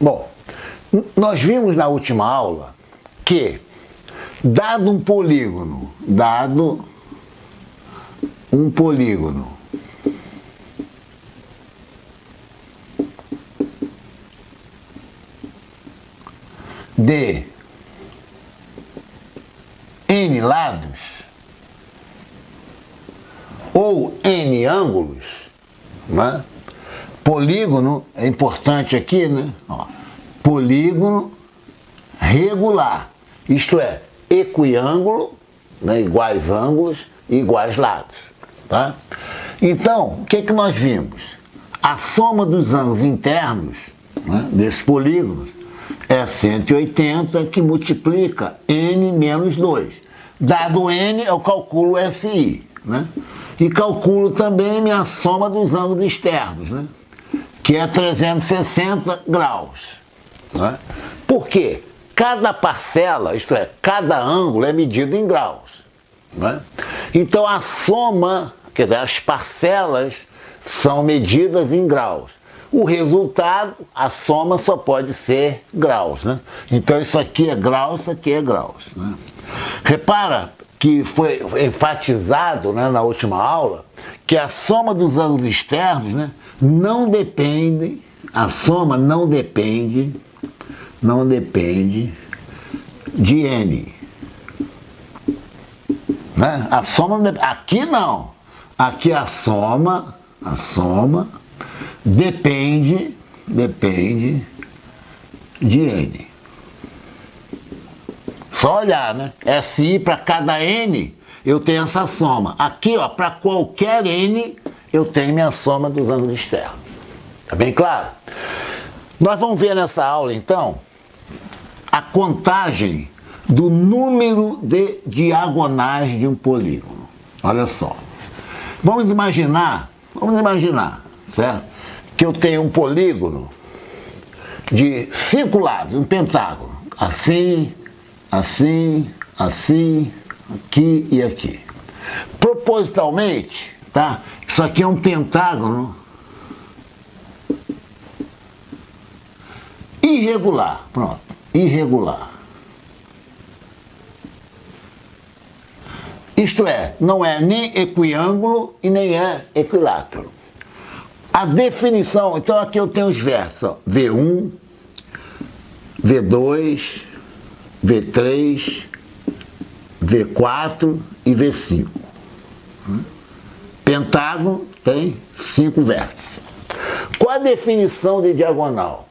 Bom, nós vimos na última aula que, dado um polígono de n lados ou n ângulos, né? Polígono é importante aqui, né? Ó, polígono regular, isto é, equiângulo, né? Iguais ângulos e iguais lados, tá? Então, o que que nós vimos? A soma dos ângulos internos, né, desses polígonos é 180, que multiplica n menos 2. Dado n, eu calculo SI, né? E calculo também minha soma dos ângulos externos, né? Que é 360 graus. Né? Por quê? Cada parcela, isto é, cada ângulo é medido em graus. Né? Então a soma, quer dizer, as parcelas são medidas em graus. O resultado, a soma só pode ser graus, né? Então isso aqui é graus, isso aqui é graus, né? Repara que foi enfatizado, né, na última aula, que a soma dos ângulos externos, né, não depende, a soma não depende de n. Né? A soma, aqui não, aqui a soma depende de n. Só olhar, né? SI para cada n, eu tenho essa soma. Aqui, ó, para qualquer n, eu tenho minha soma dos ângulos externos. Tá bem claro? Nós vamos ver nessa aula, então, a contagem do número de diagonais de um polígono. Olha só. Vamos imaginar, certo? Que eu tenho um polígono de 5 lados, um pentágono. Assim, assim, assim, aqui e aqui. Propositalmente, tá? Isso aqui é um pentágono irregular. Pronto, irregular. Isto é, não é nem equiângulo e nem é equilátero. A definição, então aqui eu tenho os versos, ó, V1, V2, V3, V4 e V5. Pentágono tem 5 vértices. Qual a definição de diagonal?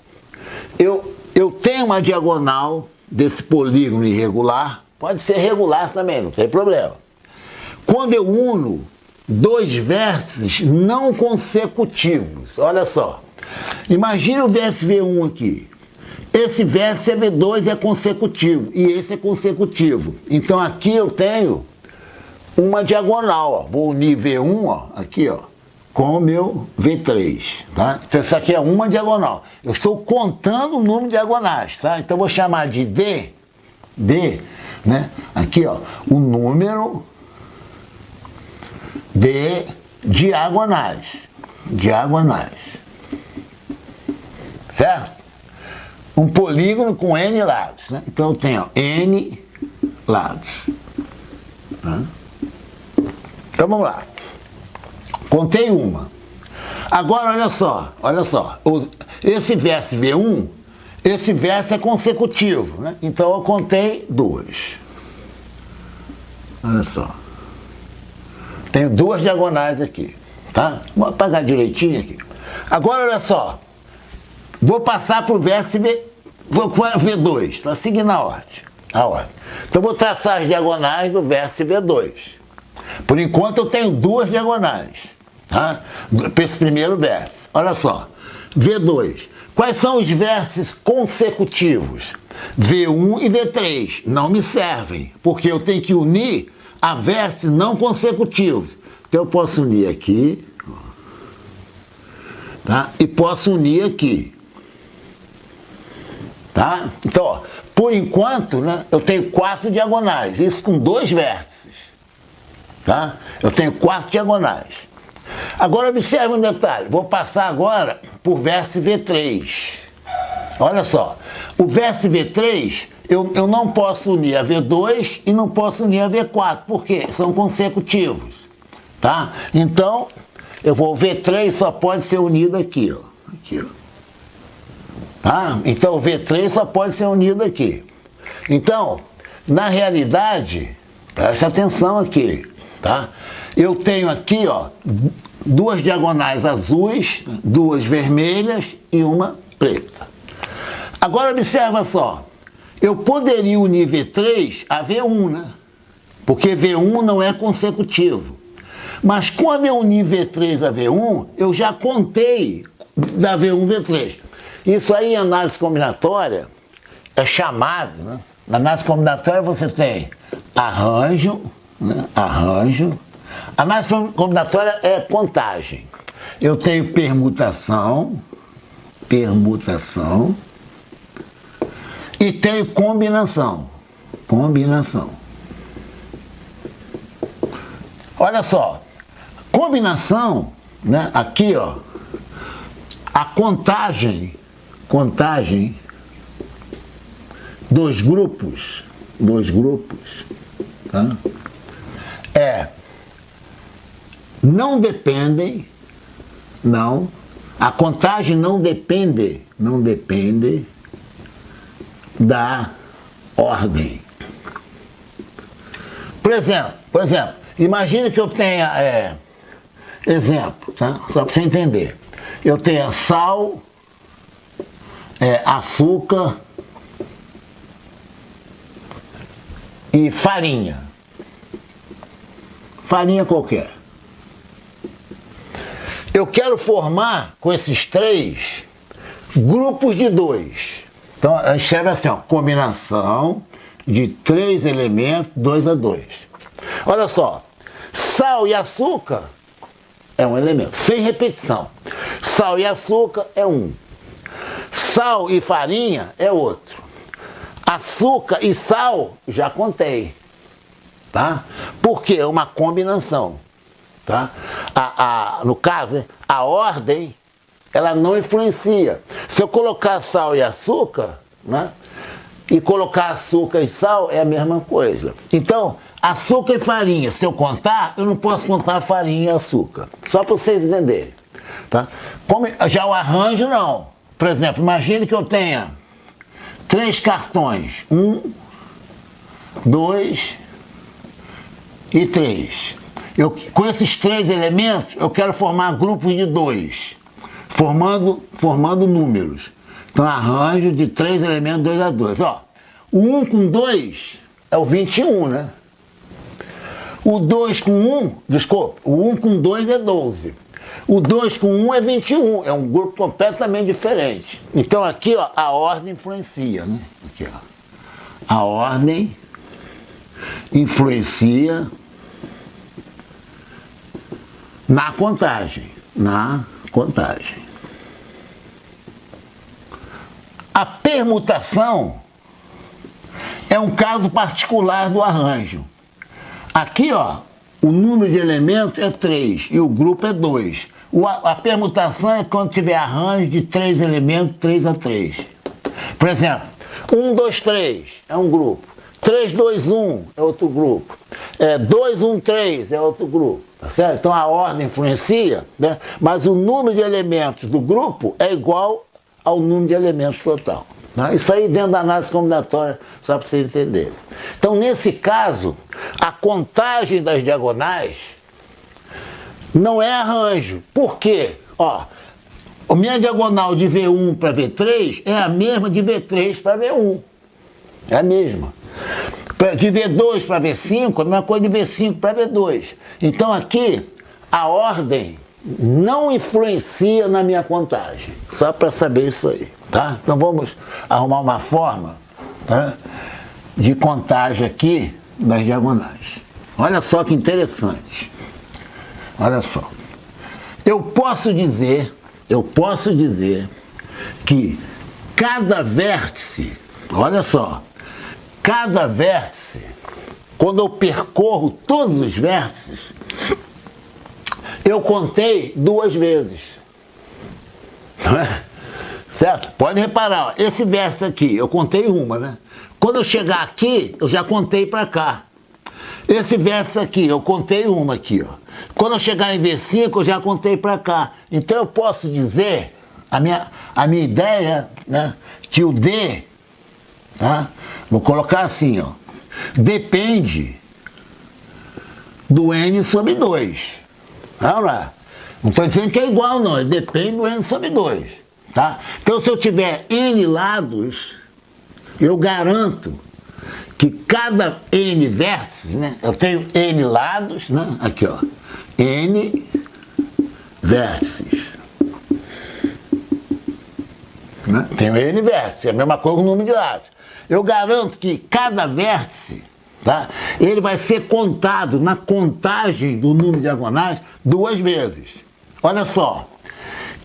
Eu tenho uma diagonal desse polígono irregular, pode ser regular também, não tem problema. Quando eu uno dois vértices não consecutivos, olha só, imagine o vértice V1 aqui. Esse vértice é V2 é consecutivo e esse é consecutivo. Então aqui eu tenho uma diagonal, ó. Vou unir V1, ó, aqui, ó, com o meu V3, tá? Então isso aqui é uma diagonal. Eu estou contando o número de diagonais, tá? Então eu vou chamar de D, né? Aqui, ó, o número de diagonais, certo? Um polígono com n lados, né? Então eu tenho, ó, n lados. Tá? Então vamos lá. Contei uma. Agora olha só, esse vértice V1, esse vértice é consecutivo, né? Então eu contei 2. Olha só. Tenho 2 diagonais aqui, tá? Vou apagar direitinho aqui. Agora olha só. Vou passar para o vértice V2, tá seguindo a ordem. Então vou traçar as diagonais do vértice V2. Por enquanto eu tenho 2 diagonais, tá? Para esse primeiro vértice. Olha só, V2. Quais são os vértices consecutivos? V1 e V3 não me servem, porque eu tenho que unir a vértices não consecutivos. Então eu posso unir aqui, tá? E posso unir aqui. Tá? Então, ó, por enquanto, né, eu tenho 4 diagonais, isso com 2 vértices. Tá? Eu tenho 4 diagonais. Agora observe um detalhe, vou passar agora por vértice V3, Olha só, o vértice V3, eu não posso unir a V2 e não posso unir a V4, porque são consecutivos, tá? Então, o V3 só pode ser unido aqui, ó. Aqui, ó. Tá? Então, o V3 só pode ser unido aqui. Então, na realidade, presta atenção aqui, tá? Eu tenho aqui, ó, duas diagonais azuis, duas vermelhas e uma preta. Agora observa só, eu poderia unir V3 a V1, né? Porque V1 não é consecutivo. Mas quando eu uni V3 a V1, eu já contei da V1 V3. Isso aí em análise combinatória é chamado, né? Na análise combinatória você tem arranjo, né? Arranjo. Análise combinatória é contagem. Eu tenho permutação, e tenho combinação, Olha só, combinação, né? Aqui, ó, a contagem dos grupos, tá? Não dependem, a contagem não depende da ordem. Por exemplo, imagine que eu tenha, exemplo, tá? Só para você entender. Eu tenho sal, açúcar e farinha. Farinha qualquer. Eu quero formar com esses três grupos de 2. Então, a gente escreve assim, ó, combinação de 3 elementos, 2 a 2. Olha só, sal e açúcar é um elemento, sem repetição. Sal e açúcar é um. Sal e farinha é outro. Açúcar e sal, já contei. Tá? Porque é uma combinação. Tá? No caso, a ordem, ela não influencia. Se eu colocar sal e açúcar, né? E colocar açúcar e sal é a mesma coisa. Então, açúcar e farinha, se eu contar, eu não posso contar farinha e açúcar. Só para vocês entenderem. Tá? Já o arranjo, não. Por exemplo, imagine que eu tenha 3 cartões. 1, 2 e 3. Com esses 3 elementos, eu quero formar grupos de 2, formando números. Então, arranjo de 3 elementos 2 a 2. Ó, o 1 com 2 é o 21, né? O 2 com 1, desculpa, o 1 com 2 é 12. O 2 com 1 é 21, é um grupo completamente diferente. Então, aqui, ó, a ordem influencia, né? Aqui, ó. A ordem influencia na contagem. A permutação é um caso particular do arranjo. Aqui, ó, o número de elementos é 3 e o grupo é 2. A permutação é quando tiver arranjo de 3 elementos, 3 a 3. Por exemplo, 1, 2, 3 é um grupo. 3, 2, 1 é outro grupo. 2, 1, 3 é outro grupo. Tá certo? Então a ordem influencia, né? Mas o número de elementos do grupo é igual ao número de elementos total. Né? Isso aí dentro da análise combinatória, só para vocês entenderem. Então, nesse caso, a contagem das diagonais não é arranjo. Por quê? Ó, a minha diagonal de V1 para V3 é a mesma de V3 para V1. É a mesma. De V2 para V5, a mesma coisa de V5 para V2. Então aqui, a ordem não influencia na minha contagem. Só para saber isso aí, tá? Então vamos arrumar uma forma, tá, de contagem aqui das diagonais. Olha só que interessante. Olha só. Eu posso dizer que cada vértice, olha só, cada vértice, quando eu percorro todos os vértices, eu contei 2 vezes. Certo? Pode reparar, ó, esse vértice aqui, eu contei uma, né? Quando eu chegar aqui, eu já contei para cá. Esse vértice aqui, eu contei uma aqui, ó. Quando eu chegar em V5, eu já contei para cá. Então eu posso dizer, a minha ideia, né, que o D, tá? Vou colocar assim, ó, depende do N sobre 2. Não estou dizendo que é igual, não. Depende do N sobre 2. Tá? Então, se eu tiver N lados, eu garanto que cada N vértices, né? Eu tenho N lados, né? Aqui, ó. N vértices. Né? Tenho N vértices, é a mesma coisa com o número de lados. Eu garanto que cada vértice, tá? Ele vai ser contado na contagem do número de diagonais 2 vezes. Olha só.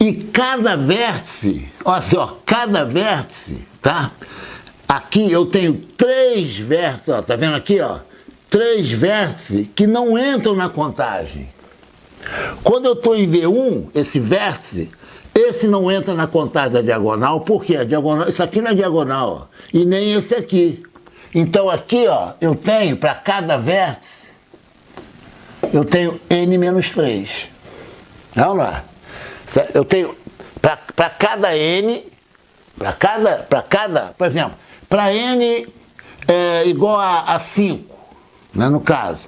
E cada vértice, olha só, cada vértice, tá? Aqui eu tenho 3 vértices, ó, tá vendo aqui, ó? 3 vértices que não entram na contagem. Quando eu estou em V1, esse vértice, esse não entra na contagem da diagonal, porque a diagonal, isso aqui não é diagonal, ó, e nem esse aqui. Então aqui, ó, eu tenho, para cada vértice, eu tenho N menos 3. Não é? Eu tenho, para cada N, por exemplo, para N igual a 5, né, no caso.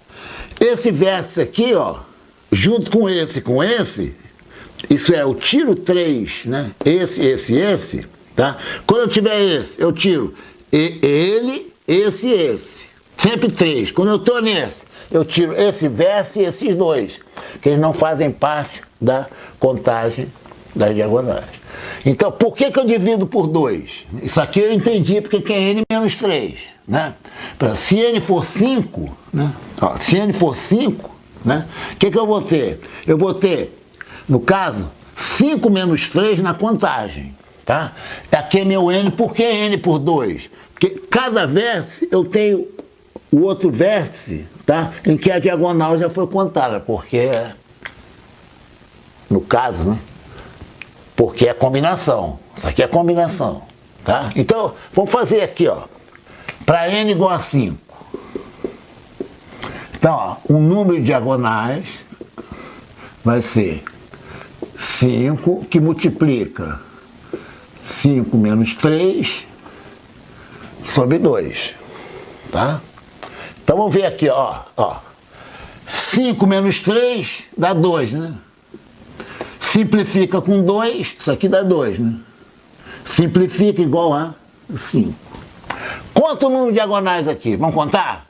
Esse vértice aqui, ó, junto com esse, isso é, eu tiro 3, né, esse, tá? Quando eu tiver esse, eu tiro ele, esse. Sempre 3. Quando eu estou nesse, eu tiro esse vértice e esses 2, que eles não fazem parte da contagem das diagonais. Então, por que eu divido por 2? Isso aqui eu entendi porque que é N menos 3. Né? Se N for 5, né? Ó, se N for 5, né? O que eu vou ter? Eu vou ter, no caso, 5 menos 3 na contagem. Tá? Aqui é meu N, por que N por 2? Porque cada vértice eu tenho o outro vértice, tá? Em que a diagonal já foi contada, porque, no caso, né? Porque é combinação. Isso aqui é combinação. Tá? Então, vamos fazer aqui, ó. Para N igual a 5. Então, ó, o número de diagonais vai ser 5, que multiplica 5 menos 3 sobre 2. Tá? Então, vamos ver aqui, ó. 5 menos 3 dá 2, né? Simplifica com 2, isso aqui dá 2, né? Simplifica igual a 5. Conta o número de diagonais aqui, vamos contar?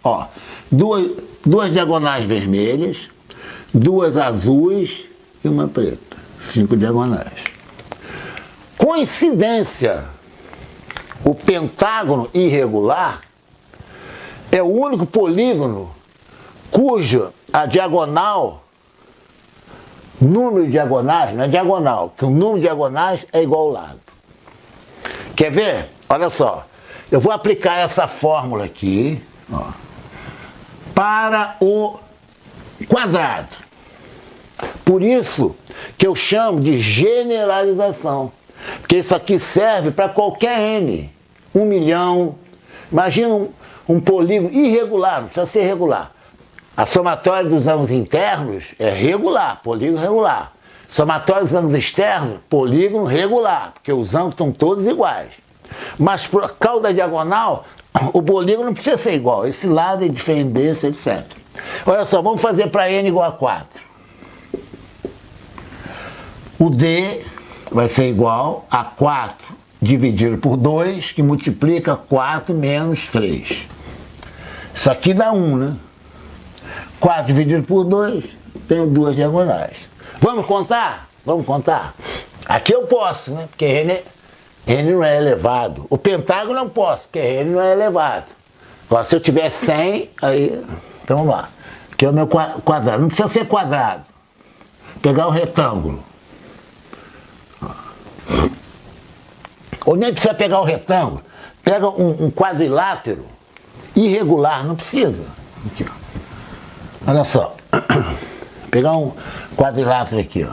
Ó, duas diagonais vermelhas, 2 azuis e uma preta. 5 diagonais. Coincidência, o pentágono irregular é o único polígono cuja a diagonal, número de diagonais, não é diagonal, que o número de diagonais é igual ao lado. Quer ver? Olha só, eu vou aplicar essa fórmula aqui, ó, para o quadrado. Por isso que eu chamo de generalização, porque isso aqui serve para qualquer N, 1 milhão, imagina um polígono irregular, não precisa ser regular. A somatória dos ângulos internos é regular, polígono regular. Somatória dos ângulos externos, polígono regular, porque os ângulos estão todos iguais. Mas por causa da diagonal, o polígono não precisa ser igual. Esse lado é diferente desse, etc. Olha só, vamos fazer para N igual a 4. O D vai ser igual a 4 dividido por 2, que multiplica 4 menos 3. Isso aqui dá 1, né? 4 dividido por 2, tenho 2 diagonais. Vamos contar? Vamos contar? Aqui eu posso, né? Porque N não é elevado. O pentágono não posso, porque N não é elevado. Agora, se eu tiver 100, aí... Então vamos lá. Aqui é o meu quadrado. Não precisa ser quadrado. Vou pegar o retângulo. Ou nem precisa pegar o retângulo. Pega um quadrilátero irregular, não precisa. Aqui, ó. Olha só, vou pegar um quadrilátero aqui, ó.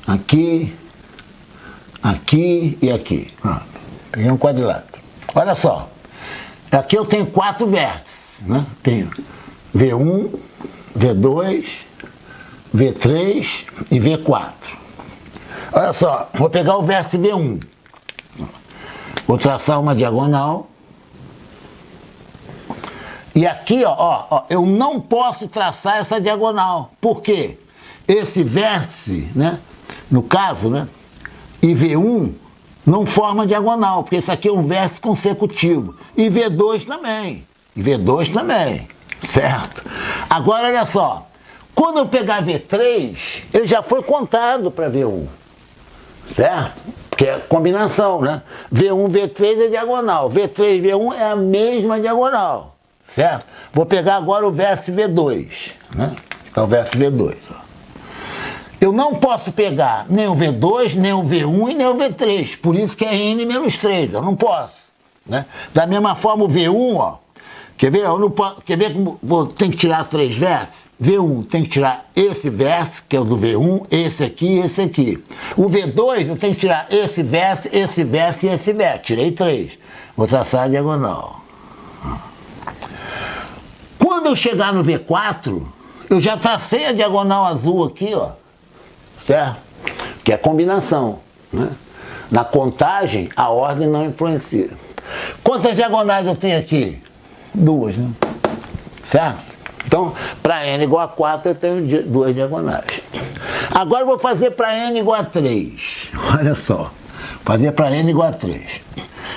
Aqui, aqui e aqui. Pronto. Peguei um quadrilátero. Olha só. Aqui eu tenho 4 vértices, né? Tenho V1, V2, V3 e V4. Olha só, vou pegar o vértice V1. Vou traçar uma diagonal. E aqui, ó, eu não posso traçar essa diagonal. Por quê? Esse vértice, né, no caso, né, e V1 não forma diagonal, porque esse aqui é um vértice consecutivo. E V2 também. E V2 também. Certo? Agora, olha só. Quando eu pegar V3, ele já foi contado para V1. Certo? Porque é combinação, né? V1, V3 é diagonal. V3, V1 é a mesma diagonal. Certo? Vou pegar agora o vértice V2. Né? É o vértice V2. Ó. Eu não posso pegar nem o V2, nem o V1 e nem o V3. Por isso que é N menos 3. Eu não posso. Né? Da mesma forma, o V1, ó. Quer ver? Eu não posso, quer ver como tem que tirar 3 vértices? V1 tem que tirar esse vértice, que é o do V1, esse aqui e esse aqui. O V2 eu tenho que tirar esse vértice e esse vértice. Tirei 3. Vou traçar a diagonal. Quando eu chegar no V4, eu já tracei a diagonal azul aqui, ó. Certo? Que é combinação. Né? Na contagem, a ordem não influencia. Quantas diagonais eu tenho aqui? 2, né? Certo? Então, para n igual a 4, eu tenho 2 diagonais. Agora eu vou fazer para n igual a 3. Olha só. Fazer para n igual a 3.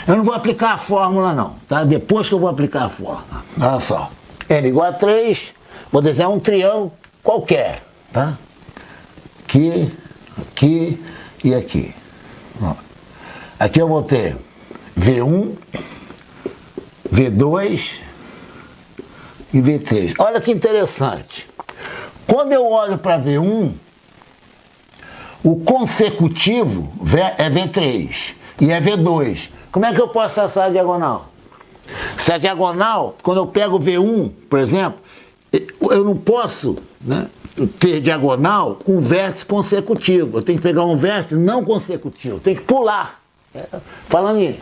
Eu não vou aplicar a fórmula, não. Tá? Depois que eu vou aplicar a fórmula. Olha só. N igual a 3. Vou desenhar um triângulo qualquer. Tá? Aqui, aqui e aqui. Ó. Aqui eu vou ter V1, V2 e V3. Olha que interessante. Quando eu olho para V1, o consecutivo é V3 e é V2. Como é que eu posso traçar a diagonal? Se a diagonal, quando eu pego V1, por exemplo, eu não posso, né, ter diagonal com vértice consecutivo. Eu tenho que pegar um vértice não consecutivo, eu tenho que pular. Falando em,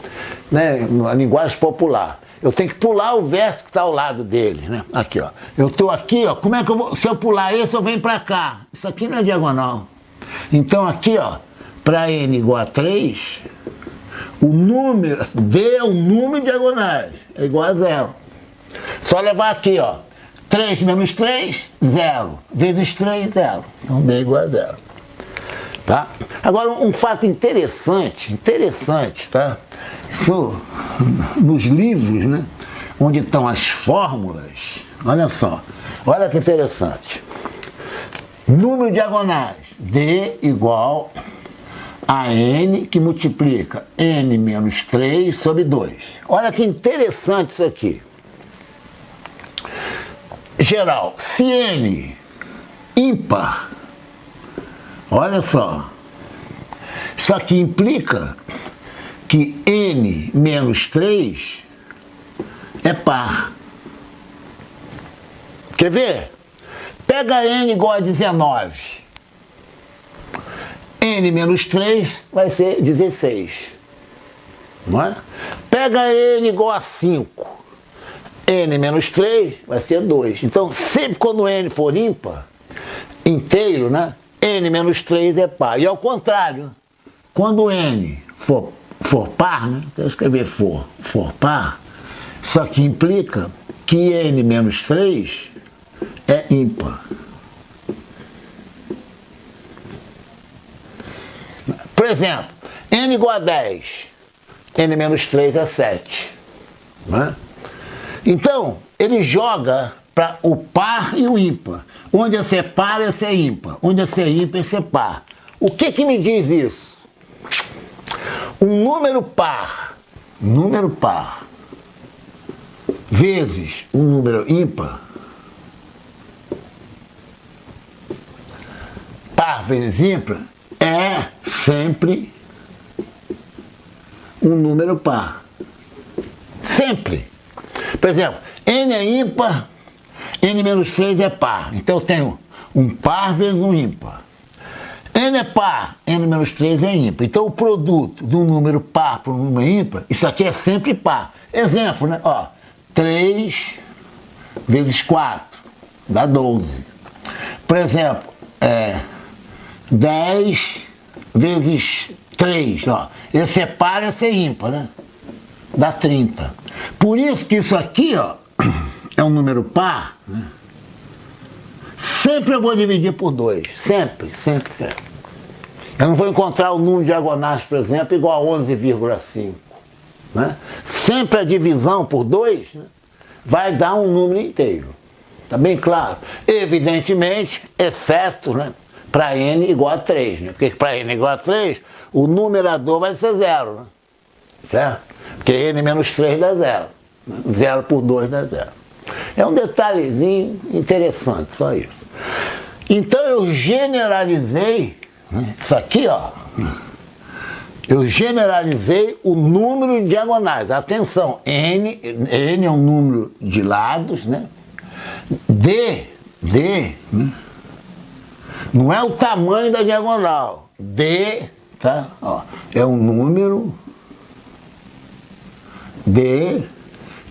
né, na linguagem popular, eu tenho que pular o vértice que está ao lado dele. Né? Aqui, ó. Eu estou aqui, ó. Como é que eu vou? Se eu pular esse, eu venho para cá. Isso aqui não é diagonal. Então aqui, ó, para n igual a 3, o número, D é o número de diagonais, é igual a 0. Só levar aqui, ó. 3 menos 3, 0. Vezes 3, 0. Então D é igual a 0. Tá? Agora, um fato interessante, tá? Isso, nos livros, né, onde estão as fórmulas, olha só, olha que interessante. Número de diagonais, D igual a N, que multiplica N menos 3 sobre 2. Olha que interessante isso aqui. Geral, se N ímpar, olha só, isso aqui implica que N menos 3 é par. Quer ver? Pega N igual a 19. N menos 3 vai ser 16. Não é? Pega N igual a 5. N menos 3 vai ser 2. Então, sempre quando N for ímpar, inteiro, né? N menos 3 é par. E ao contrário, quando N for par, né? Então eu escrever for par, isso aqui implica que N menos 3 é ímpar. Por exemplo, N igual a 10, N menos 3 é 7. Né? Então, ele joga para o par e o ímpar. Onde é ser par é ser ímpar. Onde é ser ímpar é ser par. O que me diz isso? Um número par vezes um número ímpar, par vezes ímpar, é sempre um número par. Sempre. Por exemplo, N é ímpar, N menos 3 é par. Então eu tenho um par vezes um ímpar. N n é par, n menos 3 é ímpar. Então o produto de um número par para um número ímpar, isso aqui é sempre par. Exemplo, né? Ó, 3 vezes 4 dá 12. Por exemplo, 10 vezes 3, ó. Esse é par, esse é ímpar, né? Dá 30. Por isso que isso aqui, ó, é um número par, né? Sempre eu vou dividir por 2. Sempre, sempre, sempre. Eu não vou encontrar o número de diagonais, por exemplo, igual a 11,5. Né? Sempre a divisão por 2, né, vai dar um número inteiro. Tá bem claro? Evidentemente, exceto, né, para n igual a 3. Né? Porque para n igual a 3, o numerador vai ser 0. Né? Certo? Porque n menos 3 dá 0. 0 por 2 dá 0. É um detalhezinho interessante, só isso. Então eu generalizei, né, isso aqui, ó. Eu generalizei o número de diagonais. Atenção, n é um número de lados, né? D, né, não é o tamanho da diagonal. D, tá? Ó, é um número de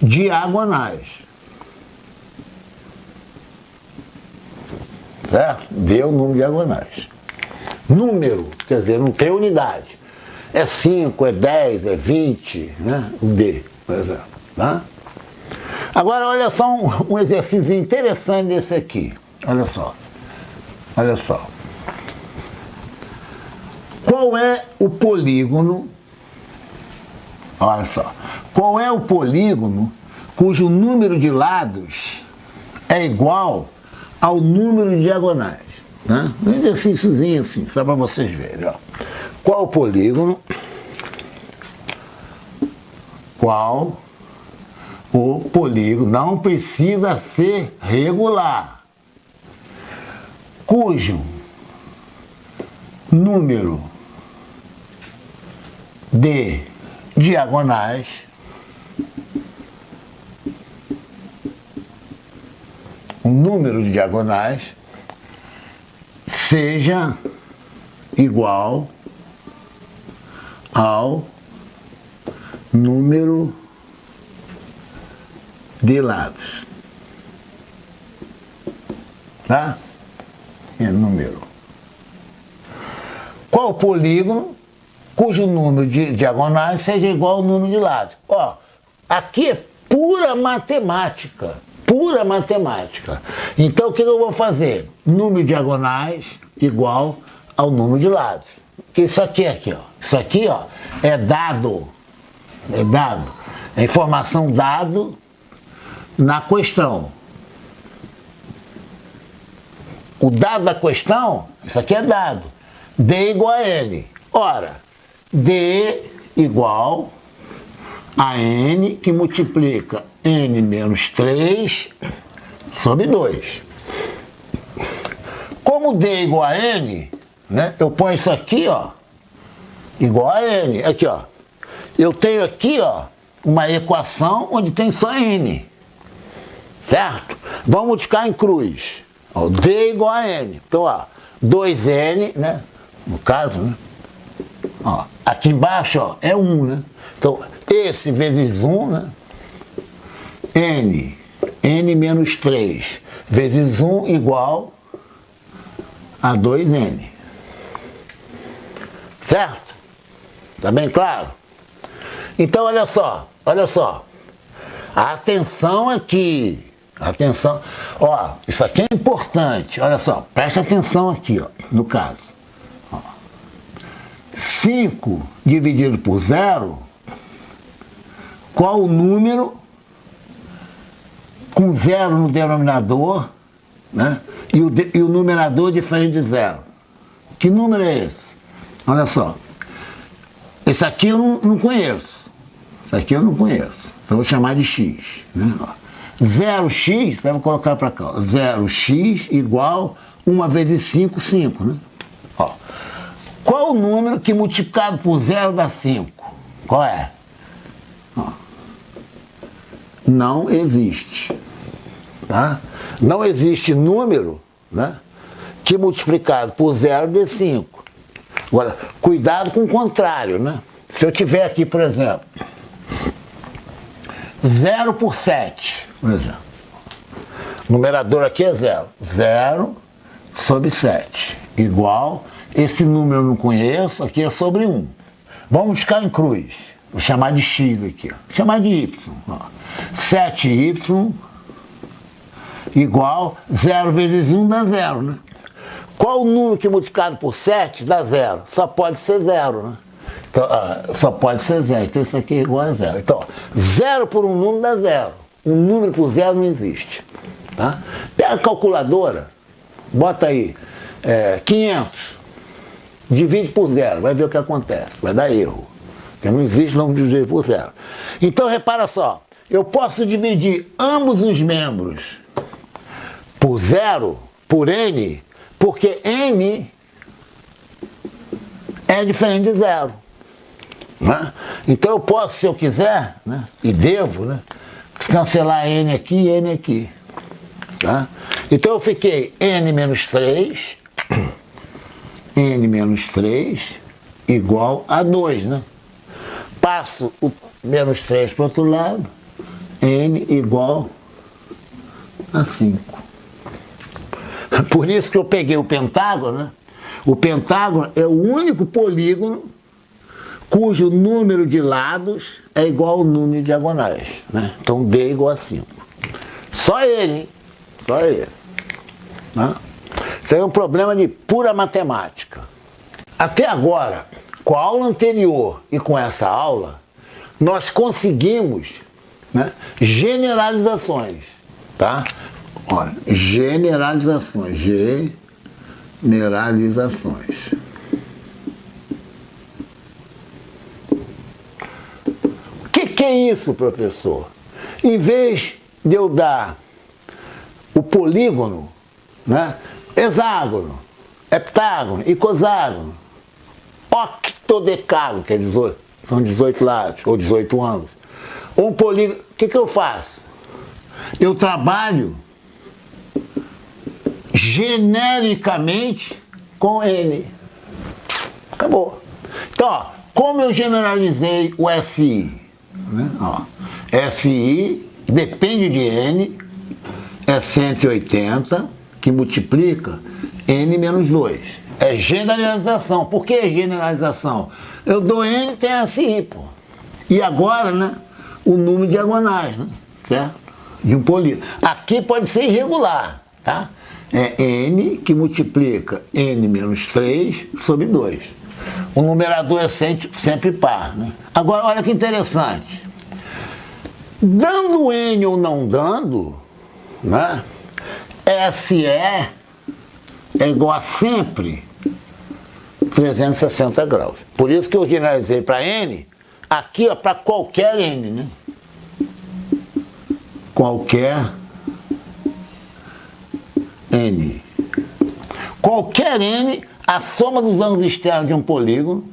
diagonais. Certo? D é o número de diagonais. Número, quer dizer, não tem unidade. É 5, é 10, é 20, né? O D, por exemplo. Tá? Agora, olha só um exercício interessante desse aqui. Olha só. Olha só. Qual é o polígono? Olha só. Qual é o polígono cujo número de lados é igual ao número de diagonais? Né? Um exercíciozinho assim, só para vocês verem. Ó. Qual o polígono? Qual o polígono? Não precisa ser regular. Cujo número de diagonais o número de diagonais seja igual ao número de lados. Tá? É número. Qual polígono cujo número de diagonais seja igual ao número de lados? Ó, aqui é pura matemática. Pura matemática. Então, o que eu vou fazer? Número de diagonais igual ao número de lados. Que isso aqui, ó. Isso aqui, ó, é dado. É dado. É informação dado na questão. O dado da questão, isso aqui é dado. D igual a N. Ora, D igual a N que multiplica N menos 3 sobre 2. Como D é igual a N, né, eu ponho isso aqui, ó, igual a N. Aqui, ó. Eu tenho aqui, ó, uma equação onde tem só N. Certo? Vamos multiplicar em cruz. Ó, D é igual a N. Então, ó, 2N, né, no caso, né, ó, aqui embaixo, ó, é 1, né? Então, esse vezes 1, né? N menos 3 vezes 1 igual a 2N. Certo? Tá bem claro? Então, olha só. Atenção aqui. Atenção. Ó, isso aqui é importante. Olha só, presta atenção aqui, ó, no caso. Ó. 5 dividido por 0, qual o número com 0 no denominador, né? E o numerador diferente de 0? Que número é esse? Olha só. Esse aqui eu não conheço. Esse aqui eu não conheço. Então eu vou chamar de x. Né? 0x, vou colocar para cá. 0x igual 1 vezes 5, 5. Né? Ó. Qual o número que multiplicado por 0 dá 5? Qual é? Ó. Não existe. Tá? Não existe número, né, que multiplicado por 0 dê 5. Agora, cuidado com o contrário, né? Se eu tiver aqui, por exemplo, 0 por 7, por exemplo. O numerador aqui é 0. 0 sobre 7, igual, esse número eu não conheço, aqui é sobre 1. Vamos ficar em cruz. Vou chamar de x aqui, ó. Vou chamar de y. Ó. 7y igual 0 vezes 1 dá 0, né? Qual o número que multiplicado por 7 dá 0? Só pode ser 0, né? Então, só pode ser 0. Então isso aqui é igual a 0. Então, 0 por um número dá 0. Um número por 0 não existe. Tá? Pega a calculadora, bota aí 500, divide por 0, vai ver o que acontece. Vai dar erro. Porque não existe número dividido por 0. Então, repara só. Eu posso dividir ambos os membros por 0, por n, porque n é diferente de 0. Né? Então eu posso, se eu quiser, né, e devo, né, cancelar n aqui e n aqui. Tá? Então eu fiquei n menos 3, n menos 3 igual a 2. Né? Passo o menos 3 para o outro lado, n igual a 5. Por isso que eu peguei o pentágono, né? O pentágono é o único polígono cujo número de lados é igual ao número de diagonais, né? Então D é igual a 5. Só ele, hein? Só ele. Né? Isso aí é um problema de pura matemática. Até agora, com a aula anterior e com essa aula, nós conseguimos, né, generalizações, tá? Olha, generalizações. O que é isso, professor? Em vez de eu dar o polígono, né, hexágono, heptágono, icoságono, octodecágono, que é 18, são 18 lados, ou 18 ângulos, ou um polígono, o que eu faço? Eu trabalho genericamente com n. Acabou. Então, ó, como eu generalizei o SI? Né? Ó, SI depende de n, é 180, que multiplica n menos 2. É generalização. Por que generalização? Eu dou n, tem SI, pô. E agora, né, o número de diagonais, né? Certo? De um polígono. Aqui pode ser irregular, tá? É n que multiplica n menos 3 sobre 2. O numerador é sempre par, né? Agora, olha que interessante. Dando n ou não dando, né, SE é igual a sempre 360 graus. Por isso que eu generalizei para n, aqui para qualquer n, né? Qualquer n. Qualquer n, a soma dos ângulos externos de um polígono,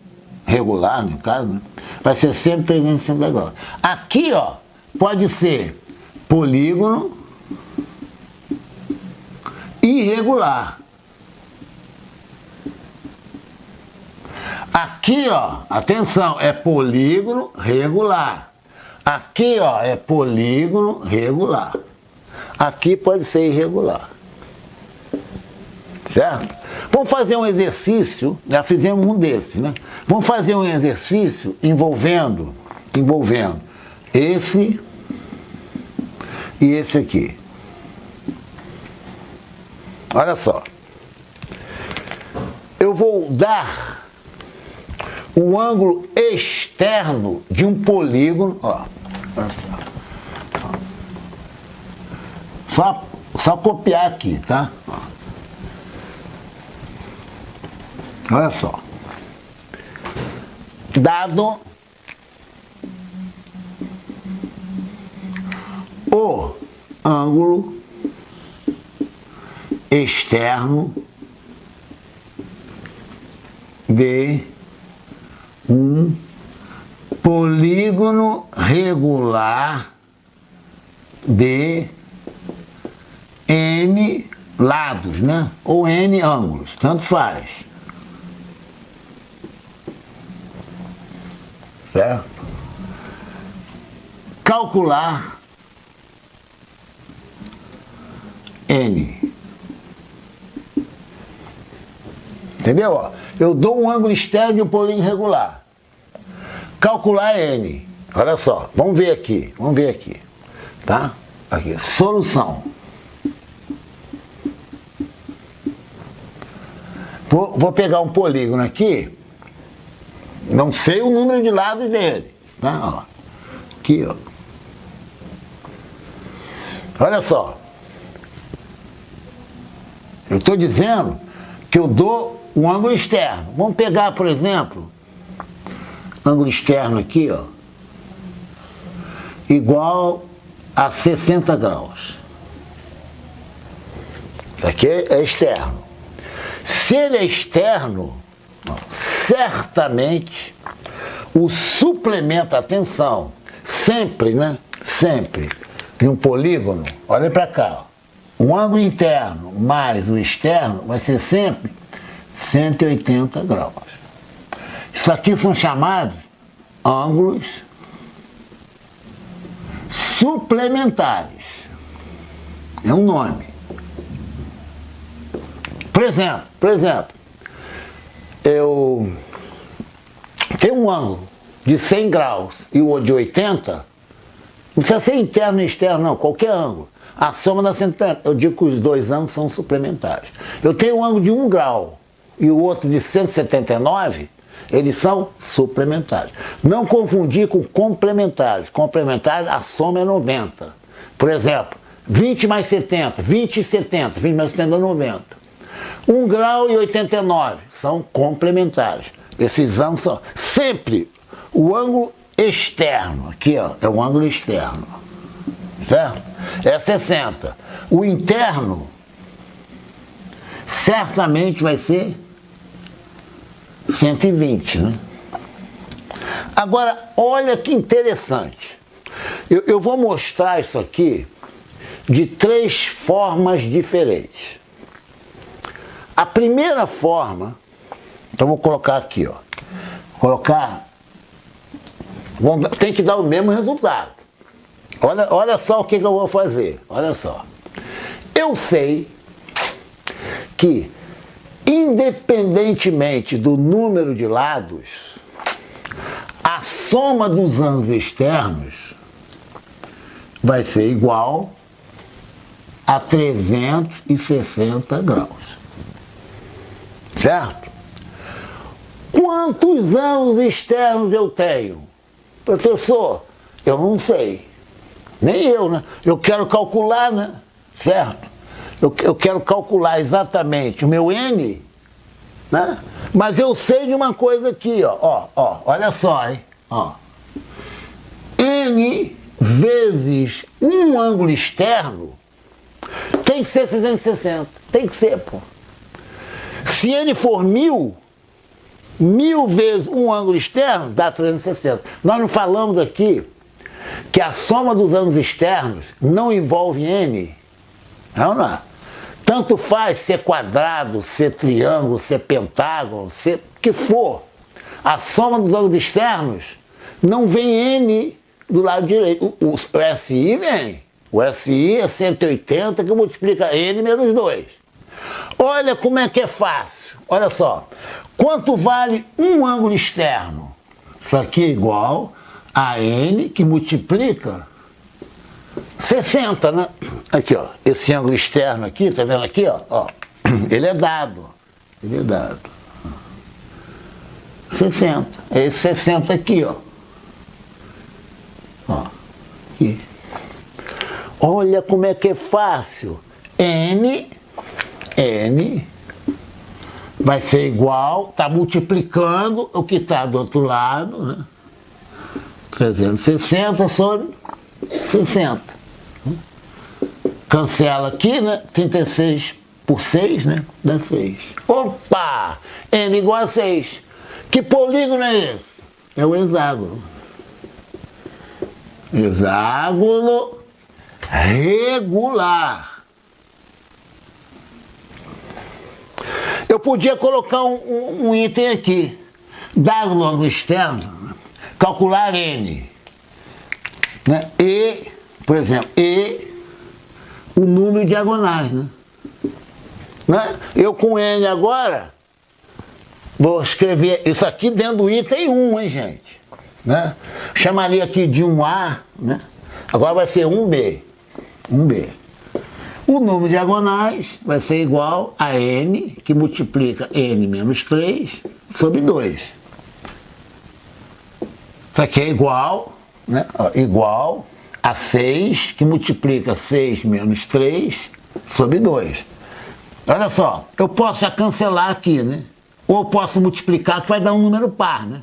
regular no caso, né, vai ser sempre 360 graus. Aqui, ó, pode ser polígono irregular. Aqui, ó, atenção, é polígono regular. Aqui, ó, é polígono regular. Aqui pode ser irregular. Certo? Vamos fazer um exercício, já fizemos um desse, né? Vamos fazer um exercício envolvendo esse e esse aqui. Olha só. Eu vou dar o ângulo externo de um polígono, ó. Olha só. Só copiar aqui, tá? Olha só. Dado o ângulo externo de um polígono regular de n lados, né? Ou n ângulos, tanto faz. certo? Calcular N. Entendeu? Ó, eu dou um ângulo externo de um polígono regular. Calcular N. Olha só, vamos ver aqui, tá? Aqui, solução. Vou pegar um polígono aqui, não sei o número de lados dele, tá? Ó, aqui, ó. Olha só. Eu estou dizendo que eu dou um ângulo externo. Vamos pegar, por exemplo, ângulo externo aqui, ó, igual a 60 graus. Isso aqui é externo. Se ele é externo, certamente o suplemento, atenção, sempre, né? Sempre, em um polígono, olha para cá, ó. O ângulo interno mais o externo vai ser sempre 180 graus. Isso aqui são chamados ângulos suplementares. É um nome. Por exemplo, eu tenho um ângulo de 100 graus e o outro de 80, não precisa ser interno e externo, não, qualquer ângulo. A soma dá 180. Eu digo que os dois ângulos são suplementares. Eu tenho um ângulo de 1 grau e o outro de 179, eles são suplementares. Não confundir com complementares. Complementares, a soma é 90. Por exemplo, 20 mais 70, 20 e 70, 20 mais 70 é 90. 1 grau e 89 são complementares. Esses ângulos são sempre o ângulo externo. Aqui, ó, é o ângulo externo. Certo? É 60. O interno certamente vai ser 120, né? Agora, olha que interessante. Eu vou mostrar isso aqui de 3 formas diferentes. A primeira forma, então vou colocar aqui, ó. Tem que dar o mesmo resultado. Olha só o que eu vou fazer. Olha só. Eu sei que, independentemente do número de lados, a soma dos ângulos externos vai ser igual a 360 graus. Certo? Quantos ângulos externos eu tenho? Professor, eu não sei. Nem eu, né? Eu quero calcular, né? Certo? Eu quero calcular exatamente o meu N, né? Mas eu sei de uma coisa aqui, ó, olha só, hein? Ó. N vezes um ângulo externo tem que ser 360. Tem que ser, pô. Se N for 1000, 1000 vezes um ângulo externo dá 360. Nós não falamos aqui que a soma dos ângulos externos não envolve N. Não. Tanto faz ser quadrado, ser triângulo, ser pentágono, ser o que for. A soma dos ângulos externos não vem N do lado direito. O SI vem. O SI é 180 que multiplica N menos 2. Olha como é que é fácil. Olha só. Quanto vale um ângulo externo? Isso aqui é igual a N que multiplica 60, né? Aqui, ó. Esse ângulo externo aqui, tá vendo aqui, ó? Ele é dado. 60. É esse 60 aqui, ó. Aqui. Olha como é que é fácil. N vai ser igual, está multiplicando o que está do outro lado, né? 360 sobre 60. Cancela aqui, né? 36 por 6, né? Dá 6. Opa! N igual a 6. Que polígono é esse? É o hexágono. Hexágono regular. Eu podia colocar um item aqui. Dado o ângulo externo, calcular N. Né? E, por exemplo, o número de diagonais. Né? Eu com N agora, vou escrever isso aqui dentro do item 1, hein, gente? Né? Chamaria aqui de 1A, né? Agora vai ser 1B. 1B. O número de diagonais vai ser igual a N, que multiplica N menos 3 sobre 2. Isso aqui é igual, né? Igual a 6, que multiplica 6 menos 3 sobre 2. Olha só, eu posso já cancelar aqui, né? Ou eu posso multiplicar, que vai dar um número par, né?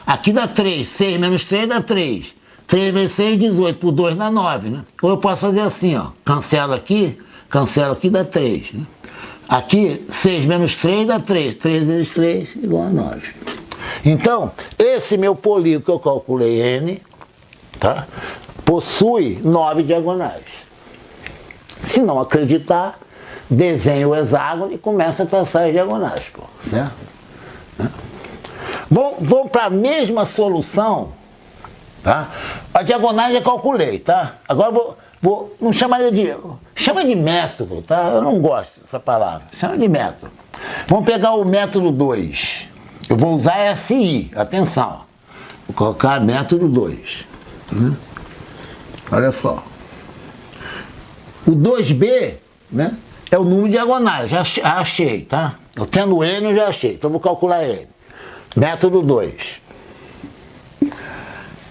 Aqui dá 3, 6 menos 3 dá 3. 3 vezes 6, 18, por 2 dá 9, né? Ou eu posso fazer assim, ó, cancelo aqui, dá 3, né? Aqui, 6 menos 3 dá 3, 3 vezes 3 igual a 9. Então, esse meu polígono que eu calculei N, tá? Possui 9 diagonais. Se não acreditar, desenhe o hexágono e começa a traçar as diagonais, pô, certo? Vamos para a mesma solução, tá? A diagonal já calculei, tá? Agora não chamaria chama de método, tá? Eu não gosto dessa palavra, chama de método. Vamos pegar o método 2. Eu vou usar SI, atenção. Vou colocar método 2. Olha só. O 2B, né, é o número de diagonais, já achei, tá? Eu tendo N, eu já achei, então eu vou calcular N. Método 2.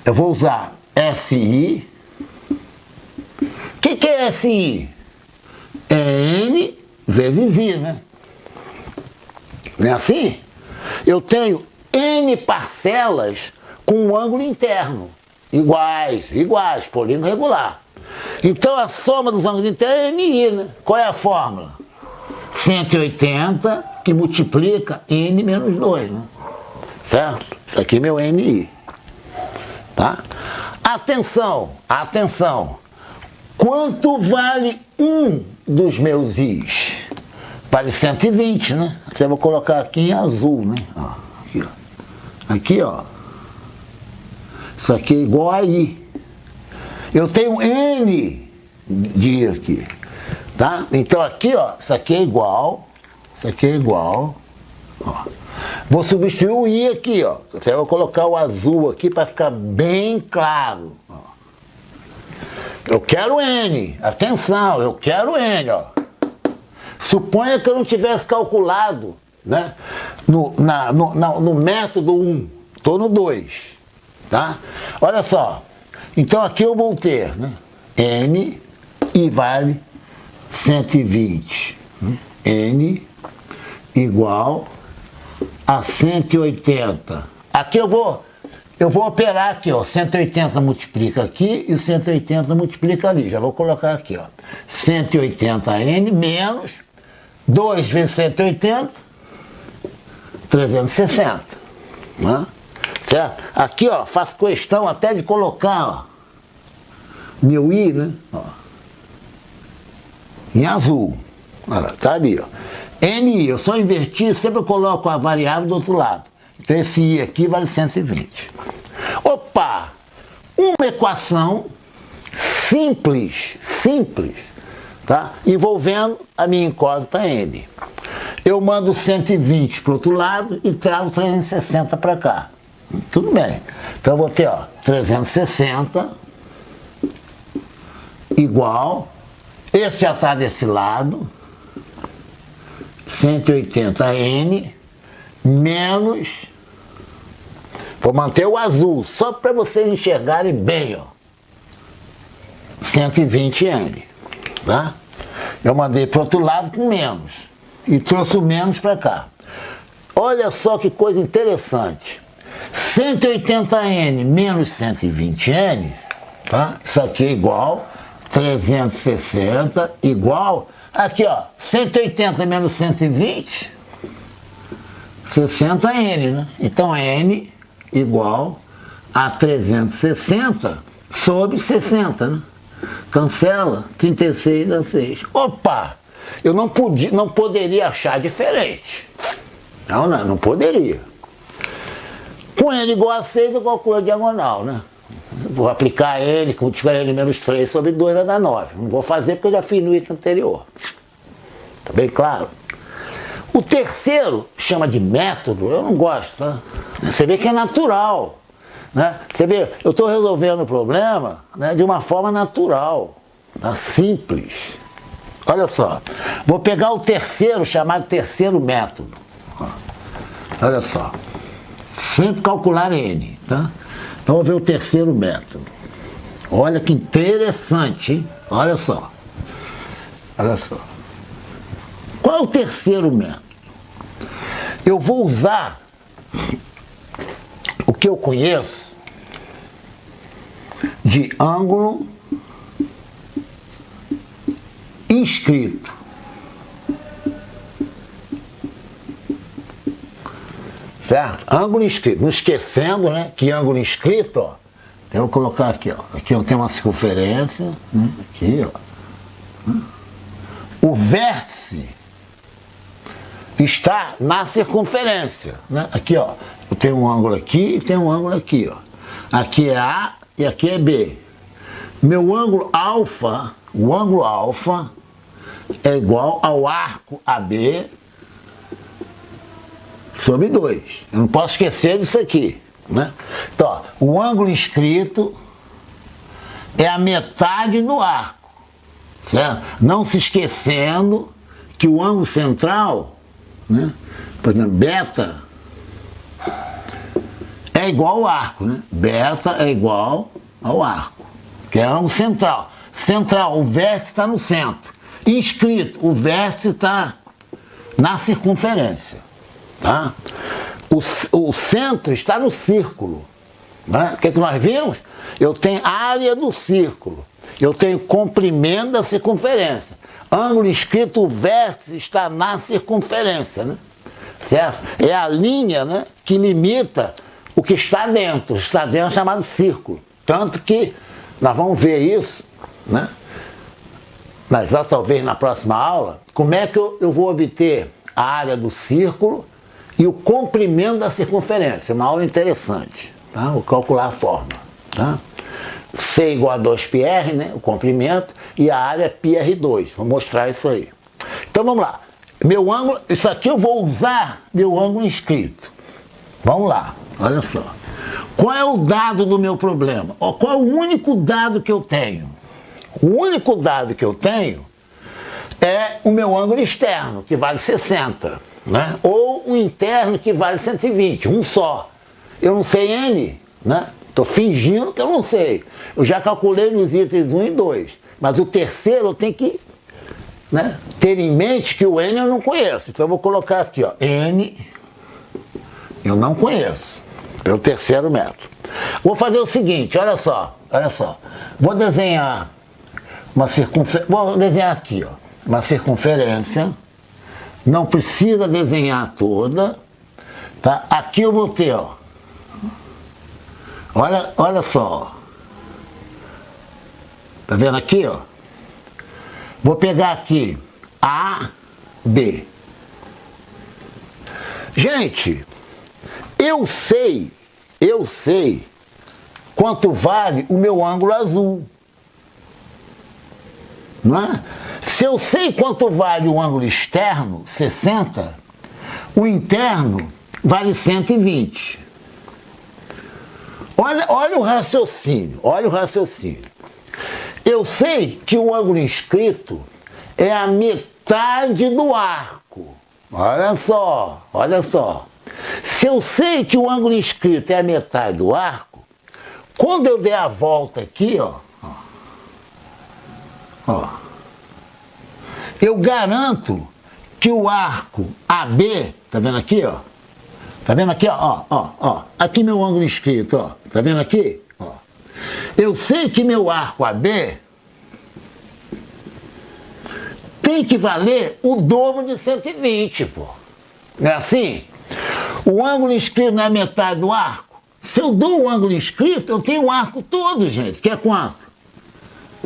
Eu vou usar SI. O que é SI? É N vezes I, né? Não é assim? Eu tenho N parcelas com um ângulo interno. Iguais, polígono regular. Então a soma dos ângulos internos é NI, né? Qual é a fórmula? 180 que multiplica N menos 2, né? Certo? Isso aqui é meu NI. Tá? Atenção, atenção. Quanto vale um dos meus I's? Vale 120, né? Você vai colocar aqui em azul, né? Ó, aqui, ó. Aqui, ó. Isso aqui é igual a I. Eu tenho N de I aqui. Tá? Então aqui, ó, isso aqui é igual. Isso aqui é igual. Ó. Vou substituir o I aqui, ó. Você vai colocar o azul aqui para ficar bem claro. Ó. Eu quero N. Atenção, eu quero N, ó. Suponha que eu não tivesse calculado, né, no método 1. Estou no 2. Tá? Olha só. Então aqui eu vou ter, né, N e vale 120. N igual a 180. Aqui eu vou operar aqui, ó. 180 multiplica aqui e 180 multiplica ali. Já vou colocar aqui, ó. 180N menos 2 vezes 180, 360. Né? Certo? Aqui, ó, faço questão até de colocar, ó, meu I, né? Ó, em azul. Olha, tá ali, ó. NI, eu só inverti, sempre eu coloco a variável do outro lado. Então esse I aqui vale 120. Opa! Uma equação simples, tá? Envolvendo a minha incógnita N. Eu mando 120 para o outro lado e trago 360 para cá. Tudo bem. Então eu vou ter, ó, 360 igual, esse já está desse lado, 180N menos, vou manter o azul, só para vocês enxergarem bem, ó, 120N, tá? Eu mandei para o outro lado com menos, e trouxe o menos para cá. Olha só que coisa interessante, 180N menos 120N, tá? Isso aqui é igual 360 igual, aqui ó, 180 menos 120, 60N, né? Então N igual a 360 sobre 60, né? Cancela, 36 dá 6. Opa! Eu não poderia achar diferente. Não poderia. Com N igual a 6, eu calculo a diagonal, né? Vou aplicar N, como tiver N menos 3 sobre 2 vai dar 9. Não vou fazer porque eu já fiz no item anterior. Tá bem claro? O terceiro chama de método, eu não gosto, tá? Você vê que é natural, né? Você vê, eu estou resolvendo o problema, né, de uma forma natural, tá? Simples. Olha só, vou pegar o terceiro, chamado terceiro método. Olha só, sempre calcular N, tá? Então vou ver o terceiro método. Olha que interessante, hein? Olha só. Olha só. Qual é o terceiro método? Eu vou usar o que eu conheço de ângulo inscrito. Certo? Ângulo inscrito. Não esquecendo, né, que ângulo inscrito, ó, eu vou colocar aqui, ó. Aqui eu tenho uma circunferência, né, aqui, ó. O vértice está na circunferência, né? Aqui, ó, eu tenho um ângulo aqui e tenho um ângulo aqui, ó. Aqui é A e aqui é B. Meu ângulo alfa, o ângulo alfa é igual ao arco AB sobre 2. Eu não posso esquecer disso aqui, né? Então, ó, o ângulo inscrito é a metade do arco, certo? Não se esquecendo que o ângulo central, né, por exemplo, beta é igual ao arco, né? Beta é igual ao arco, que é o ângulo central. Central, o vértice está no centro. Inscrito, o vértice está na circunferência, tá? O centro está no círculo, né? O que nós vimos? Eu tenho área do círculo, eu tenho comprimento da circunferência. Ângulo inscrito, o vértice está na circunferência, né? Certo? É a linha, né, que limita o que está dentro. O que está dentro é chamado círculo. Tanto que nós vamos ver isso, né? Mas talvez na próxima aula, como é que eu vou obter a área do círculo e o comprimento da circunferência. Uma aula interessante, tá? Vou calcular a forma, tá? C igual a 2πr, né, o comprimento, e a área é πr2. Vou mostrar isso aí. Então vamos lá. Meu ângulo, isso aqui eu vou usar meu ângulo inscrito. Vamos lá, olha só. Qual é o dado do meu problema? Qual é o único dado que eu tenho? O único dado que eu tenho é o meu ângulo externo, que vale 60, né? Ou o interno, que vale 120, um só. Eu não sei N, né? Estou fingindo que eu não sei. Eu já calculei nos itens 1 e 2. Mas o terceiro eu tenho que, né, ter em mente que o N eu não conheço. Então eu vou colocar aqui, ó, N eu não conheço. Pelo terceiro método. Vou fazer o seguinte, olha só. Vou desenhar uma circunferência. Vou desenhar aqui, ó, uma circunferência. Não precisa desenhar toda. Tá? Aqui eu vou ter, ó. Olha só, tá vendo aqui, ó? Vou pegar aqui A, B. Gente, eu sei quanto vale o meu ângulo azul, não é? Se eu sei quanto vale o ângulo externo, 60, o interno vale 120. Olha o raciocínio, olha o raciocínio. Eu sei que o ângulo inscrito é a metade do arco. Olha só, olha só. Se eu sei que o ângulo inscrito é a metade do arco, quando eu der a volta aqui, ó, eu garanto que o arco AB, tá vendo aqui, ó? Tá vendo aqui, ó? Aqui meu ângulo inscrito, ó. Tá vendo aqui? Ó. Eu sei que meu arco AB tem que valer o dobro de 120, pô. Não é assim? O ângulo inscrito não é metade do arco? Se eu dou o ângulo inscrito, eu tenho o arco todo, gente. Que é quanto?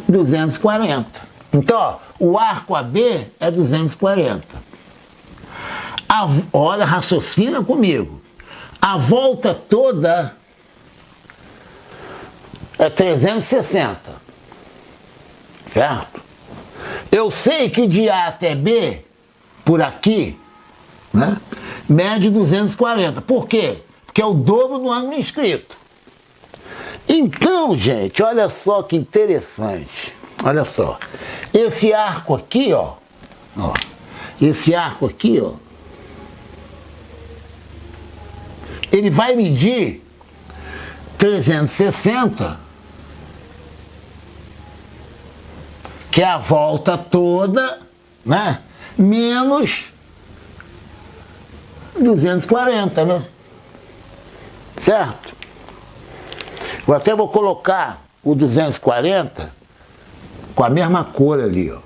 240. Então, ó, o arco AB é 240. Olha, raciocina comigo. A volta toda é 360, certo? Eu sei que de A até B, por aqui, né, mede 240. Por quê? Porque é o dobro do ângulo inscrito. Então, gente, olha só que interessante. Olha só. Esse arco aqui, ó. Esse arco aqui, ó. Ele vai medir 360, que é a volta toda, né? Menos 240, né? Certo? Eu até vou colocar o 240 com a mesma cor ali, ó.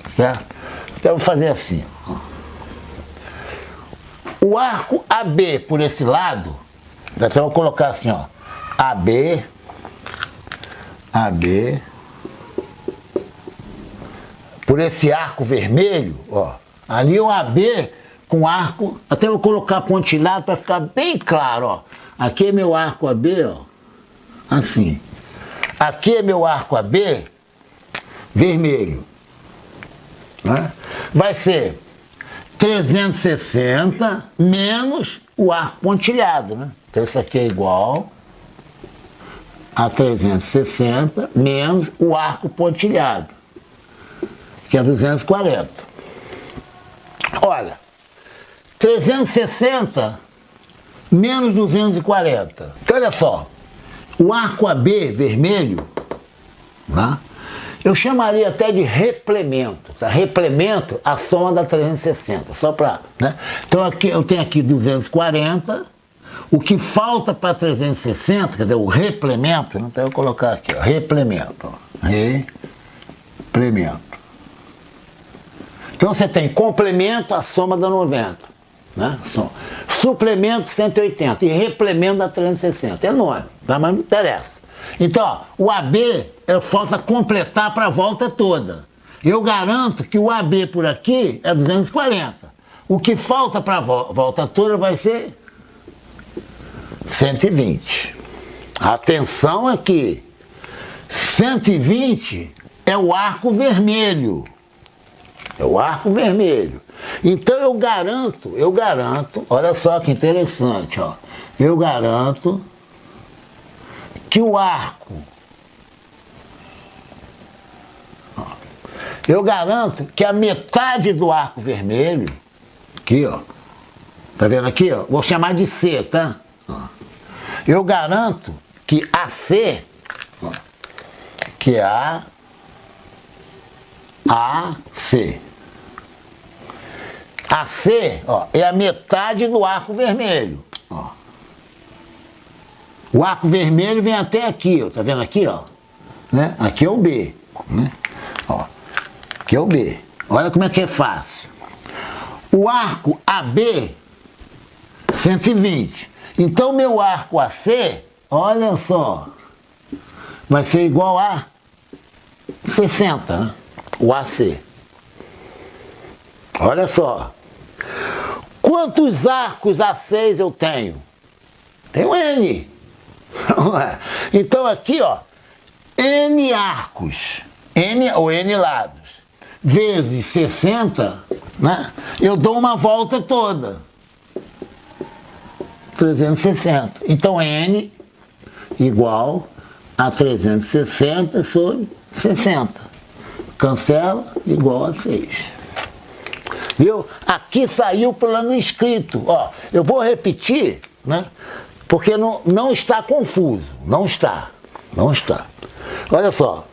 Certo? Então eu vou fazer assim, ó. O arco AB por esse lado, até vou colocar assim, ó. AB, AB, por esse arco vermelho, ó. Ali o AB com arco, até vou colocar pontilhado para ficar bem claro, ó. Aqui é meu arco AB, ó. Assim. Aqui é meu arco AB vermelho. Né? Vai ser 360 menos o arco pontilhado, né? Então isso aqui é igual a 360 menos o arco pontilhado, que é 240. Olha, 360 menos 240. Então olha só, o arco AB vermelho, né? Eu chamaria até de replemento, tá? Replemento a soma da 360, só para, né? Então aqui, eu tenho aqui 240, o que falta para 360, quer dizer, o replemento, então eu vou colocar aqui, ó, replemento, ó, replemento. Então você tem complemento, a soma da 90, né? Suplemento 180 e replemento da 360, é enorme, tá? Mas não interessa. Então, ó, o AB falta completar para a volta toda. Eu garanto que o AB por aqui é 240. O que falta para a volta toda vai ser 120. Atenção aqui. 120 é o arco vermelho. É o arco vermelho. Então eu garanto, olha só que interessante, ó. Eu garanto que o arco, eu garanto que a metade do arco vermelho, aqui ó, tá vendo aqui ó, vou chamar de C, tá? Eu garanto que AC, que é AC, AC, ó, é a metade do arco vermelho, ó. O arco vermelho vem até aqui, ó, tá vendo aqui, ó? Né? Aqui é o B, né? Ó, aqui é o B. Olha como é que é fácil. O arco AB, 120. Então, meu arco AC, olha só, vai ser igual a 60, né? O AC. Olha só. Quantos arcos A6 eu tenho? Tenho N. Então aqui, ó, N arcos, N ou N lados, vezes 60, né? Eu dou uma volta toda. 360. Então N igual a 360 sobre 60. Cancela, igual a 6. Viu? Aqui saiu o plano escrito. Ó, eu vou repetir, né? Porque não está confuso. Não está. Olha só.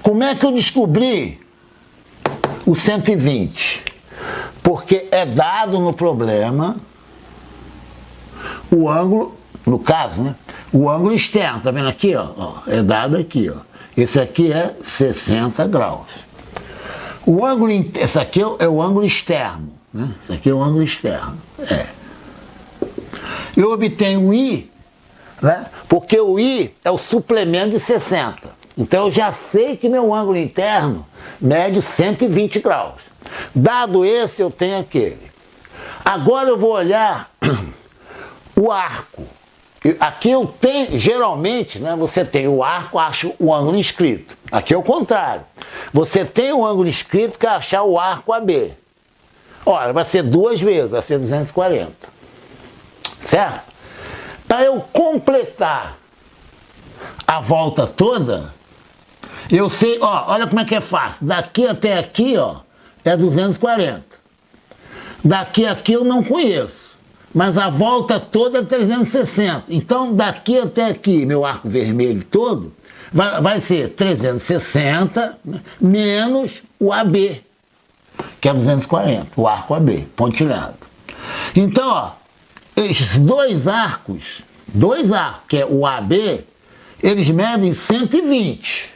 Como é que eu descobri o 120? Porque é dado no problema o ângulo, no caso, né? O ângulo externo. Tá vendo aqui, ó? É dado aqui, ó. Esse aqui é 60 graus. O ângulo, esse aqui é o ângulo externo, né? Esse aqui é o ângulo externo. Eu obtenho o I, né? Porque o I é o suplemento de 60. Então eu já sei que meu ângulo interno mede 120 graus. Dado esse, eu tenho aquele. Agora eu vou olhar o arco. Aqui eu tenho, geralmente, né, você tem o arco, acha o ângulo inscrito. Aqui é o contrário. Você tem o ângulo inscrito, que é achar o arco AB. Olha, vai ser 2 vezes, vai ser 240. Certo? Para eu completar a volta toda, eu sei, ó, olha como é que é fácil. Daqui até aqui, ó, é 240. Daqui a aqui eu não conheço. Mas a volta toda é 360. Então, daqui até aqui, meu arco vermelho todo, vai ser 360 menos o AB, que é 240, o arco AB, pontilhado. Então, ó, esses dois arcos, que é o AB, eles medem 120.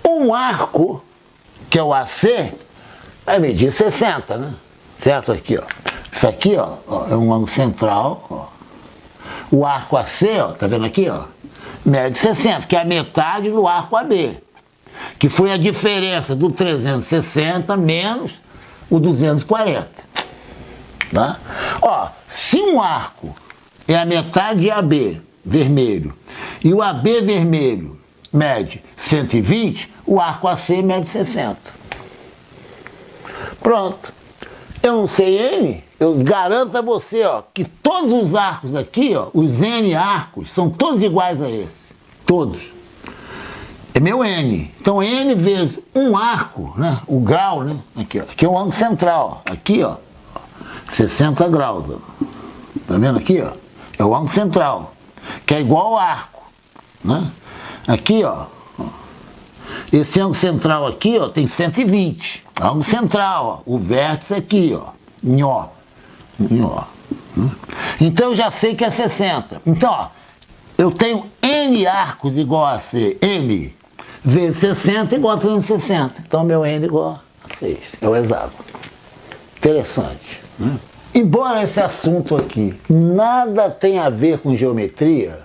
Um arco, que é o AC, vai medir 60, né? Certo? Aqui, ó. Isso aqui, ó, é um ângulo central, ó. O arco AC, ó, tá vendo aqui, ó? Mede 60, que é a metade do arco AB. Que foi a diferença do 360 menos o 240. Tá? Ó, se um arco é a metade de AB, vermelho, e o AB vermelho mede 120, o arco AC mede 60. Pronto. Eu não sei N, eu garanto a você, ó, que todos os arcos aqui, ó, os N arcos, são todos iguais a esse. Todos. É meu N. Então N vezes um arco, né, o grau, né, aqui, ó, aqui é o ângulo central, ó, aqui, ó, 60 graus, ó. Tá vendo aqui, ó? É o ângulo central, que é igual ao arco, né? Aqui, ó, esse ângulo central aqui, ó, tem 120. Ângulo central, ó, o vértice aqui, ó, nhó. Então eu já sei que é 60. Então, ó, eu tenho N arcos igual a C. N vezes 60 igual a 360. Então meu N igual a 6. É o hexágono. Interessante, né? Embora esse assunto aqui nada tenha a ver com geometria,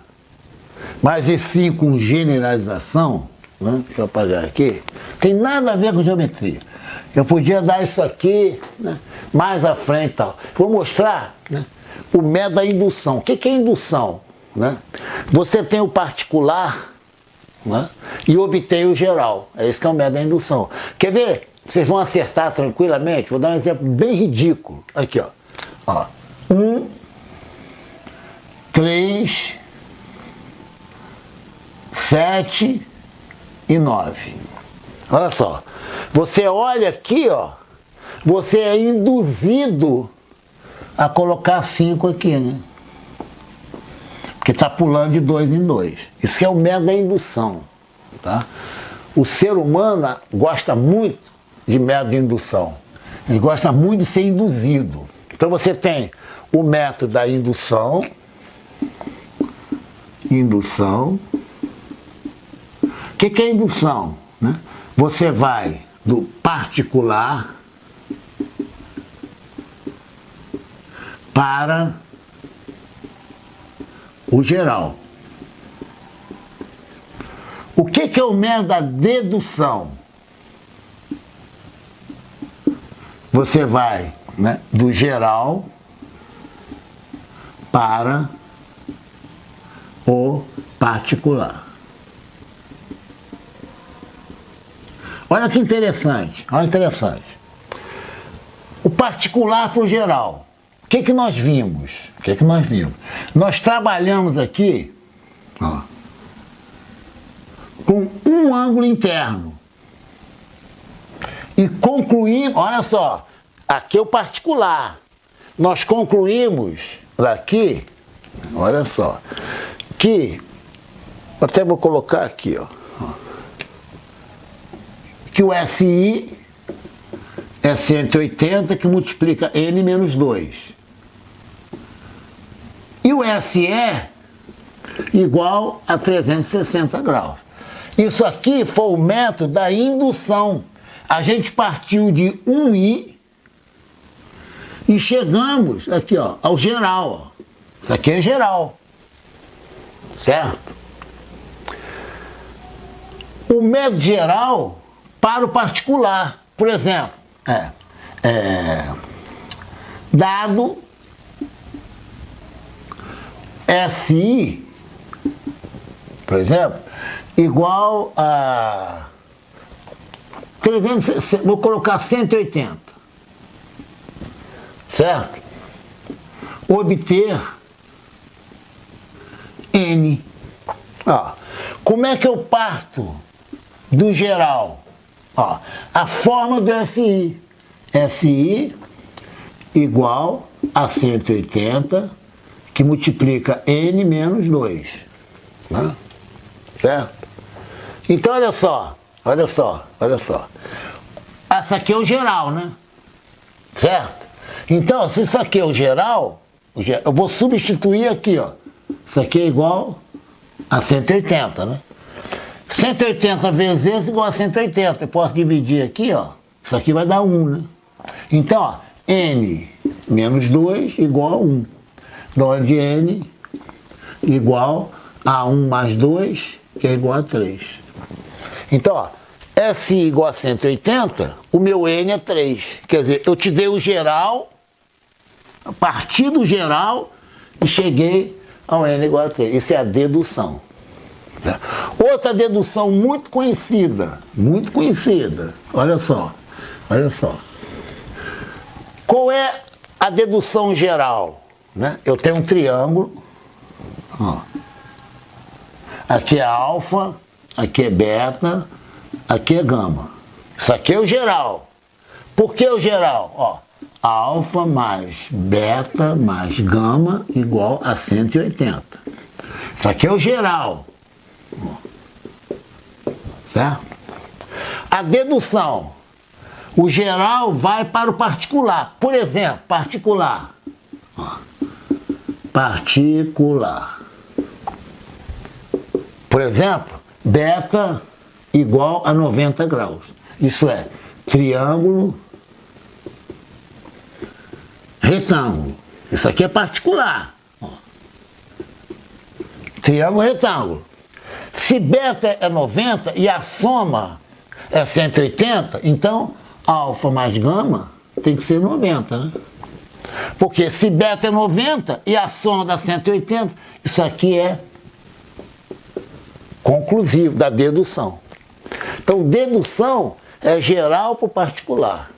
mas e sim com generalização, né? Deixa eu apagar aqui. Tem nada a ver com geometria. Eu podia dar isso aqui, né, mais à frente e tal. Vou mostrar, né, o método da indução. O que é indução? Né? Você tem o particular, né, e obtém o geral. É isso que é o método da indução. Quer ver? Vocês vão acertar tranquilamente. Vou dar um exemplo bem ridículo. Aqui, ó. 1, 3, 7 e 9. Olha só. Você olha aqui, ó. Você é induzido a colocar 5 aqui, né? Porque está pulando de 2 em 2. Isso que é o método da indução. Tá? O ser humano gosta muito de método de indução. Ele gosta muito de ser induzido. Então você tem o método da indução. Indução. O que é indução? Né? Você vai do particular para o geral. O que é o método da dedução? Você vai, né, do geral para o particular. Olha que interessante, olha interessante. O particular para o geral. O que nós vimos? Nós trabalhamos aqui, ó, com um ângulo interno. E concluímos, olha só, aqui é o particular. Nós concluímos aqui, olha só, que, até vou colocar aqui, ó, que o SI é 180, que multiplica N menos 2. E o SE igual a 360 graus. Isso aqui foi o método da indução. A gente partiu de 1I e chegamos aqui, ó, ao geral. Ó. Isso aqui é geral. Certo? O método geral para o particular. Por exemplo, dado SI, por exemplo, igual a 300, vou colocar 180, certo? Obter N. Ó, como é que eu parto do geral? Ó, a forma do SI. SI igual a 180, que multiplica N menos 2. Né? Certo? Então, olha só. Essa aqui é o geral, né? Certo? Então, se isso aqui é o geral, eu vou substituir aqui, ó. Isso aqui é igual a 180, né? 180 vezes esse igual a 180. Eu posso dividir aqui, ó. Isso aqui vai dar 1, né? Então, ó, N menos 2 igual a 1. Dó de N igual a 1 mais 2, que é igual a 3. Então, ó, S igual a 180, o meu N é 3. Quer dizer, eu te dei o geral, a partir do geral, e cheguei ao N igual a 3. Isso é a dedução. Outra dedução muito conhecida, olha só. Qual é a dedução geral? Né? Eu tenho um triângulo, ó. Aqui é alfa, aqui é beta, aqui é gama. Isso aqui é o geral. Por que o geral? Ó, alfa mais beta mais gama igual a 180. Isso aqui é o geral. Certo? A dedução. O geral vai para o particular. Por exemplo, particular. Ó, particular. Por exemplo, beta igual a 90 graus. Isso é, triângulo, retângulo. Isso aqui é particular. Ó. Triângulo, retângulo. Se beta é 90 e a soma é 180, então alfa mais gama tem que ser 90, né? Porque se beta é 90 e a soma dá 180, isso aqui é conclusivo da dedução. Então, dedução é geral para o particular.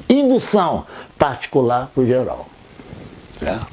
Indução, particular para o geral. Certo?